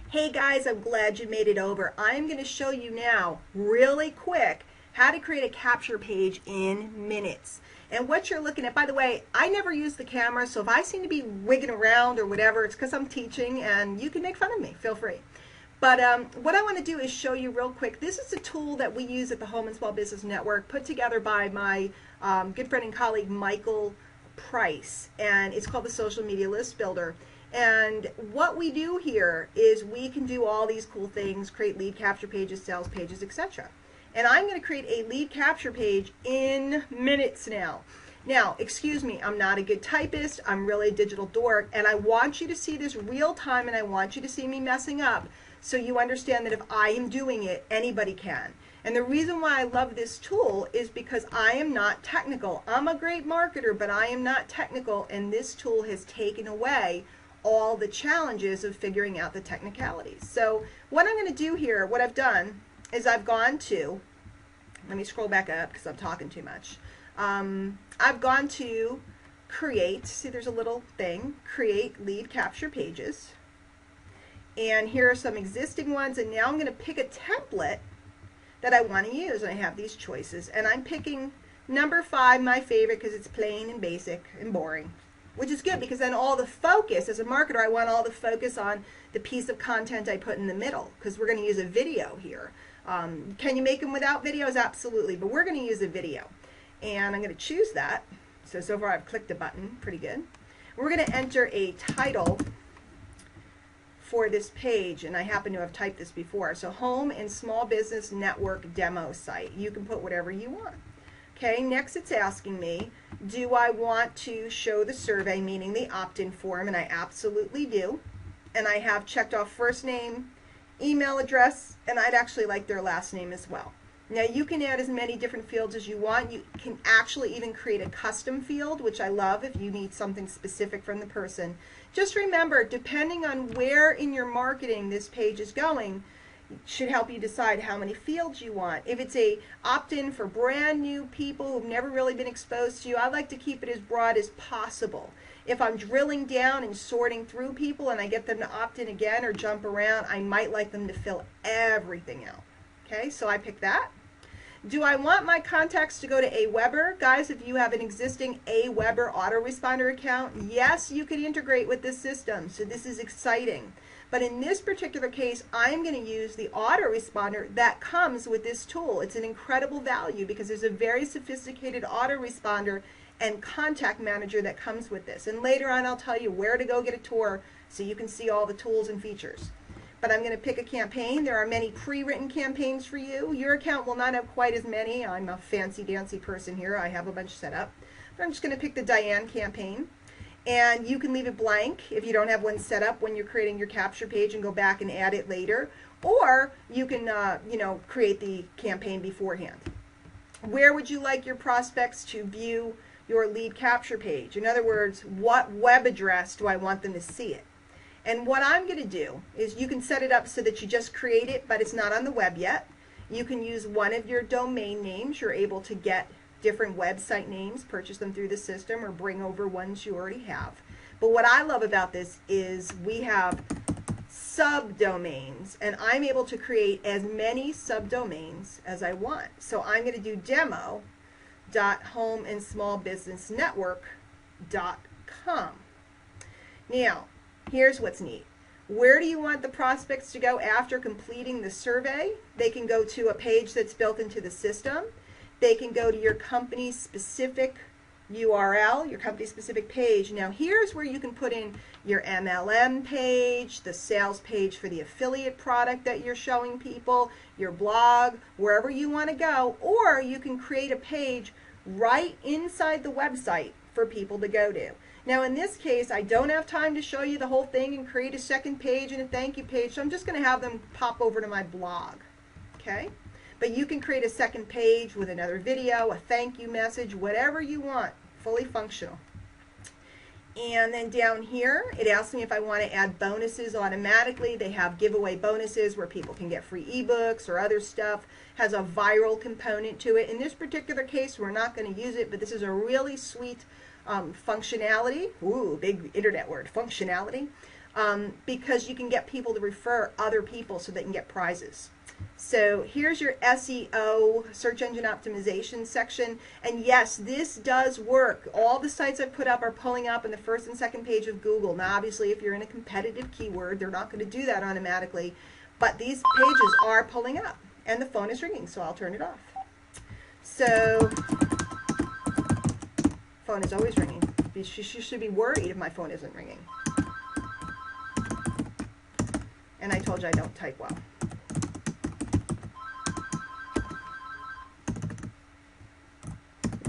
Hey guys, I'm glad you made it over. I'm going to show you now, really quick, how to create a capture page in minutes. And what you're looking at, by the way, I never use the camera, so if I seem to be wigging around or whatever, it's because I'm teaching and you can make fun of me, feel free. But what I want to do is show you real quick. This is a tool that we use at the Home and Small Business Network, put together by my good friend and colleague Michael Price, and it's called the Social Media List Builder. And what we do here is we can do all these cool things, create lead capture pages, sales pages, etc. And I'm going to create a lead capture page in minutes now. Now, excuse me, I'm not a good typist, I'm really a digital dork, and I want you to see this real time, and I want you to see me messing up so you understand that if I am doing it, anybody can. And the reason why I love this tool is because I am not technical. I'm a great marketer, but I am not technical, and this tool has taken away all the challenges of figuring out the technicalities. So what I'm going to do here, what I've done is I've gone to, let me scroll back up because I'm talking too much. I've gone to create, see there's a little thing, create lead capture pages. And here are some existing ones, and now I'm going to pick a template that I want to use, and I have these choices, and I'm picking number 5, my favorite, because it's plain and basic and boring, which is good because then all the focus, as a marketer, I want all the focus on the piece of content I put in the middle, because we're going to use a video here. Can you make them without videos? Absolutely, but we're going to use a video. And I'm going to choose that. So far I've clicked a button, pretty good. We're going to enter a title for this page, and I happen to have typed this before. So Home and Small Business Network Demo Site. You can put whatever you want. Okay, next it's asking me, do I want to show the survey, meaning the opt-in form, and I absolutely do. And I have checked off first name, email address, and I'd actually like their last name as well. Now you can add as many different fields as you want. You can actually even create a custom field, which I love if you need something specific from the person. Just remember, depending on where in your marketing this page is going, should help you decide how many fields you want. If it's a opt-in for brand new people who've never really been exposed to you, I like to keep it as broad as possible. If I'm drilling down and sorting through people and I get them to opt in again or jump around, I might like them to fill everything out. Okay, so I pick that. Do I want my contacts to go to Aweber? Guys, if you have an existing Aweber autoresponder account, yes, you can integrate with this system. So this is exciting. But in this particular case, I'm going to use the autoresponder that comes with this tool. It's an incredible value because there's a very sophisticated autoresponder and contact manager that comes with this. And later on, I'll tell you where to go get a tour so you can see all the tools and features. But I'm going to pick a campaign. There are many pre-written campaigns for you. Your account will not have quite as many. I'm a fancy-dancy person here. I have a bunch set up. But I'm just going to pick the Diane campaign. And you can leave it blank if you don't have one set up when you're creating your capture page and go back and add it later. Or you can, create the campaign beforehand. Where would you like your prospects to view your lead capture page? In other words, what web address do I want them to see it? And what I'm going to do is you can set it up so that you just create it, but it's not on the web yet. You can use one of your domain names. You're able to get different website names, purchase them through the system, or bring over ones you already have. But what I love about this is we have subdomains, and I'm able to create as many subdomains as I want. So I'm going to do demo.homeandsmallbusinessnetwork.com. Now, here's what's neat. Where do you want the prospects to go after completing the survey? They can go to a page that's built into the system. They can go to your company's specific URL, your company specific page. Now here's where you can put in your MLM page, the sales page for the affiliate product that you're showing people, your blog, wherever you want to go, or you can create a page right inside the website for people to go to. Now in this case, I don't have time to show you the whole thing and create a second page and a thank you page, so I'm just going to have them pop over to my blog. Okay? But you can create a second page with another video, a thank you message, whatever you want, fully functional. And then down here, it asks me if I want to add bonuses automatically. They have giveaway bonuses where people can get free ebooks or other stuff. Has a viral component to it. In this particular case, we're not going to use it, but this is a really sweet functionality. Ooh, big internet word, functionality. because you can get people to refer other people so they can get prizes. So here's your SEO, search engine optimization section. And yes, this does work. All the sites I've put up are pulling up in the first and second page of Google. Now, obviously, if you're in a competitive keyword, they're not going to do that automatically. But these pages are pulling up. And the phone is ringing, so I'll turn it off. So, phone is always ringing. You should be worried if my phone isn't ringing. And I told you I don't type well.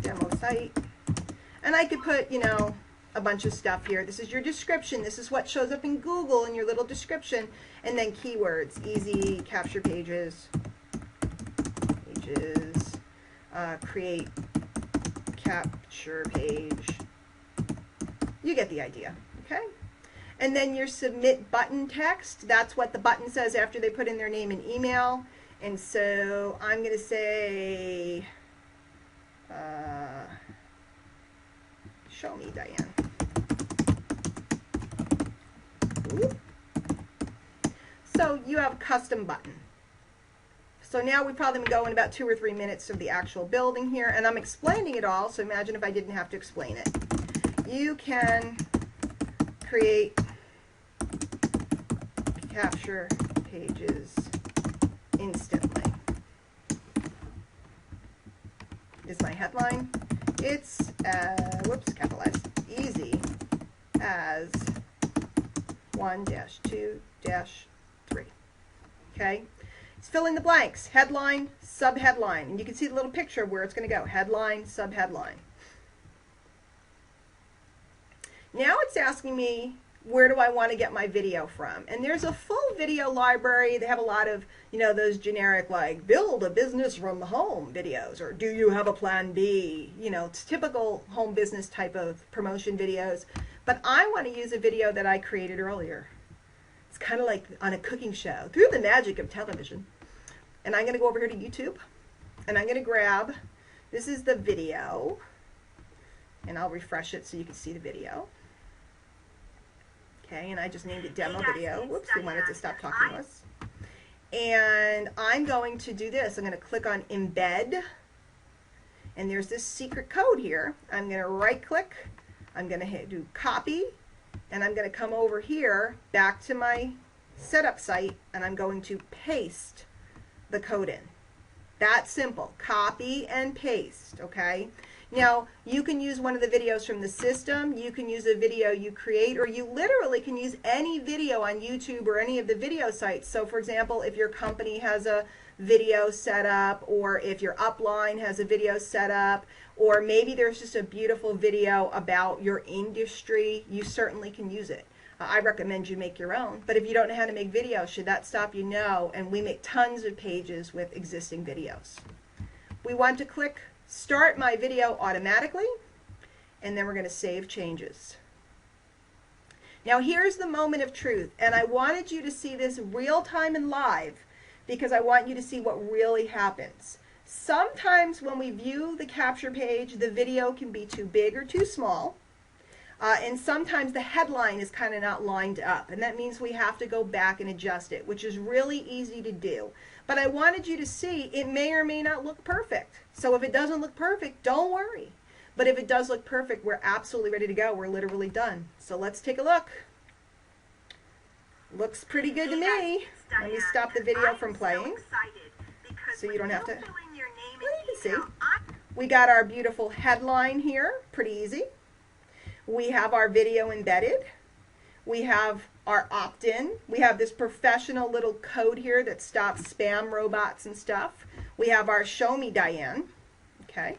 Demo site. And I could put, you know, a bunch of stuff here. This is your description. This is what shows up in Google in your little description. And then keywords. Easy, capture pages. Create capture page. You get the idea, okay? And then your submit button text, that's what the button says after they put in their name and email. And so I'm going to say, show me, Diane. Ooh. So you have a custom button. So now we've probably been going about 2 or 3 minutes of the actual building here, and I'm explaining it all, so imagine if I didn't have to explain it. You can create capture pages instantly. Is my headline. It's, whoops, capitalized, easy as 1-2-3. Okay? It's fill in the blanks. Headline, subheadline. And you can see the little picture of where it's going to go. Headline, subheadline. Now it's asking me, where do I want to get my video from? And there's a full video library. They have a lot of, you know, those generic like build a business from home videos, or do you have a plan B? You know, it's typical home business type of promotion videos. But I want to use a video that I created earlier. It's kind of like on a cooking show, through the magic of television. And I'm going to go over here to YouTube, and I'm going to grab, this is the video, and I'll refresh it so you can see the video. Okay, and I just named it demo video. Whoops, we wanted to stop talking to us. And I'm going to do this. I'm going to click on embed, and there's this secret code here. I'm going to right click, I'm going to do copy, and I'm going to come over here back to my setup site, and I'm going to paste the code in. That simple. Copy and paste, okay? Now, you can use one of the videos from the system, you can use a video you create, or you literally can use any video on YouTube or any of the video sites. So, for example, if your company has a video set up, or if your upline has a video set up, or maybe there's just a beautiful video about your industry, you certainly can use it. I recommend you make your own, but if you don't know how to make videos, should that stop you? No, and we make tons of pages with existing videos. We want to click Start My Video Automatically, and then we're going to save changes. Now here's the moment of truth, and I wanted you to see this real time and live because I want you to see what really happens. Sometimes when we view the capture page, the video can be too big or too small. And sometimes the headline is kind of not lined up, and that means we have to go back and adjust it, which is really easy to do. But I wanted you to see it may or may not look perfect. So if it doesn't look perfect, don't worry. But if it does look perfect, we're absolutely ready to go. We're literally done. So let's take a look. Looks pretty good to me. Let me stop the video from playing so you don't have to. Well, you can see. We got our beautiful headline here. Pretty easy. We have our video embedded. We have our opt-in. We have this professional little code here that stops spam robots and stuff. We have our Show Me Diane. Okay.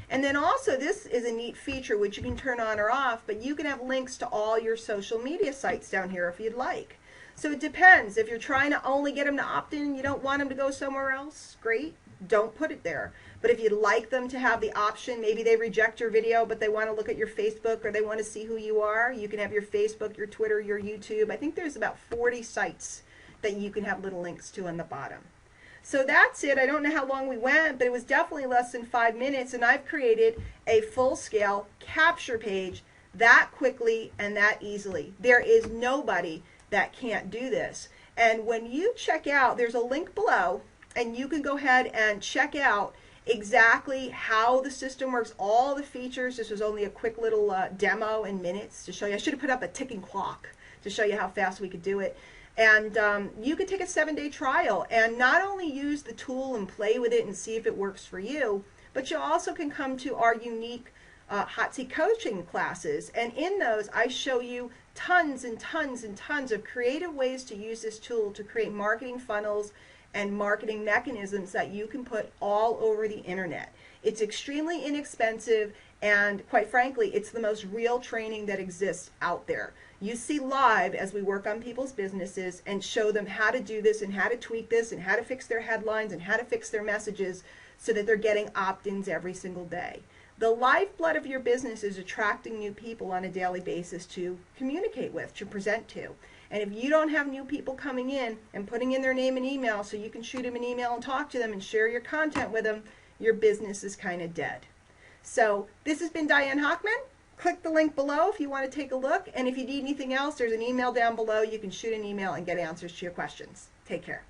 And then also this is a neat feature which you can turn on or off, but you can have links to all your social media sites down here if you'd like. So it depends. If you're trying to only get them to opt in and you don't want them to go somewhere else, great. Don't put it there. But if you'd like them to have the option, maybe they reject your video, but they want to look at your Facebook or they want to see who you are, you can have your Facebook, your Twitter, your YouTube. I think there's about 40 sites that you can have little links to on the bottom. So that's it. I don't know how long we went, but it was definitely less than 5 minutes, and I've created a full-scale capture page that quickly and that easily. There is nobody that can't do this. And when you check out, there's a link below, and you can go ahead and check out exactly how the system works, all the features. This was only a quick little demo in minutes to show you. I should have put up a ticking clock to show you how fast we could do it. And you can take a 7-day trial and not only use the tool and play with it and see if it works for you, but you also can come to our unique Hot Seat coaching classes. And in those, I show you tons and tons and tons of creative ways to use this tool to create marketing funnels and marketing mechanisms that you can put all over the internet. It's extremely inexpensive, and quite frankly, it's the most real training that exists out there. You see live as we work on people's businesses and show them how to do this and how to tweak this and how to fix their headlines and how to fix their messages so that they're getting opt-ins every single day. The lifeblood of your business is attracting new people on a daily basis to communicate with, to present to. And if you don't have new people coming in and putting in their name and email so you can shoot them an email and talk to them and share your content with them, your business is kind of dead. So this has been Diane Hochman. Click the link below if you want to take a look. And if you need anything else, there's an email down below. You can shoot an email and get answers to your questions. Take care.